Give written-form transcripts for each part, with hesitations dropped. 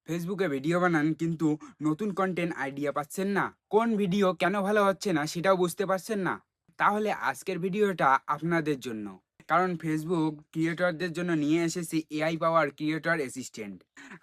ফেসবুকে ভিডিও বানান কিন্তু নতুন কন্টেন্ট আইডিয়া পাচ্ছেন না, কোন ভিডিও কেন ভালো হচ্ছে না সেটাও বুঝতে পারছেন না। তাহলে আজকের ভিডিওটা আপনাদের জন্য। কারণ ফেসবুক ক্রিয়েটরদের জন্য নিয়ে এসেছে এআই পাওয়ার ক্রিয়েটর অ্যাসিস্ট্যান্ট।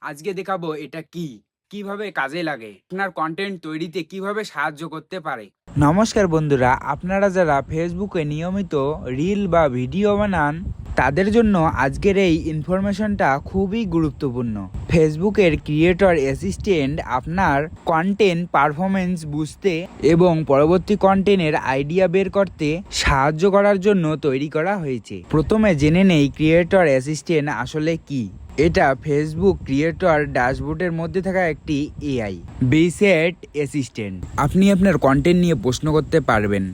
আজকে দেখাবো এটা কি, কিভাবে কাজে লাগে, আপনার কন্টেন্ট তৈরিতে কিভাবে সাহায্য করতে পারে। নমস্কার বন্ধুরা, আপনারা যারা ফেসবুকে নিয়মিত রিল বা ভিডিও বানান তাদের জন্য আজকের এই ইনফরমেশনটা খুবই গুরুত্বপূর্ণ। ফেসবুকের ক্রিয়েটর অ্যাসিস্ট্যান্ট আপনার কন্টেন্ট পারফরমেন্স বুঝতে এবং পরবর্তী কন্টেন্টের আইডিয়া বের করতে সাহায্য করার জন্য তৈরি করা হয়েছে। প্রথমে জেনে নেই ক্রিয়েটর অ্যাসিস্ট্যান্ট আসলে কি। এটা ফেসবুক ক্রিয়েটর ড্যাশবোর্ডের মধ্যে থাকা একটি এআই বেসড অ্যাসিস্ট্যান্ট। আপনি আপনার কন্টেন্ট নিয়ে প্রশ্ন করতে পারবেন,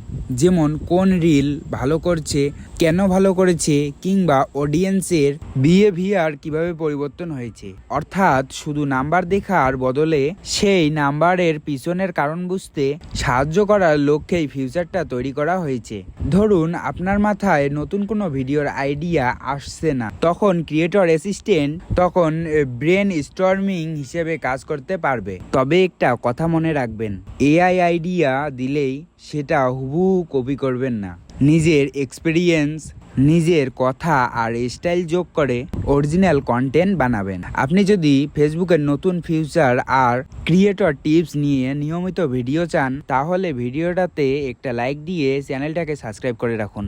যেমন কোন রিল ভালো করছে, কেন ভালো করেছে, কিংবা অডিয়েন্সের বিহেভিয়ার কিভাবে পরিবর্তন হয়েছে। অর্থাৎ শুধু নাম্বার দেখার বদলে সেই নাম্বারের পিছনের কারণ বুঝতে সাহায্য করার লক্ষ্যে এই ফিউচারটা তৈরি করা হয়েছে। ধরুন আপনার মাথায় নতুন কোনো ভিডিওর আইডিয়া আসছে না, তখন ক্রিয়েটর অ্যাসিস্ট্যান্ট তখন ব্রেন স্টর্মিং হিসেবে কাজ করতে পারবে। তবে একটা কথা মনে রাখবেন, এআই আইডিয়া দিলেই সেটা হুবহু কপি করবেন না। নিজের এক্সপিরিয়েন্স, নিজের কথা আর স্টাইল যোগ করে অরিজিনাল কন্টেন্ট বানাবেন। আপনি যদি ফেসবুকের নতুন ফিউচার আর ক্রিয়েটর টিপস নিয়ে নিয়মিত ভিডিও চান, তাহলে ভিডিওটাতে একটা লাইক দিয়ে চ্যানেলটাকে সাবস্ক্রাইব করে রাখুন।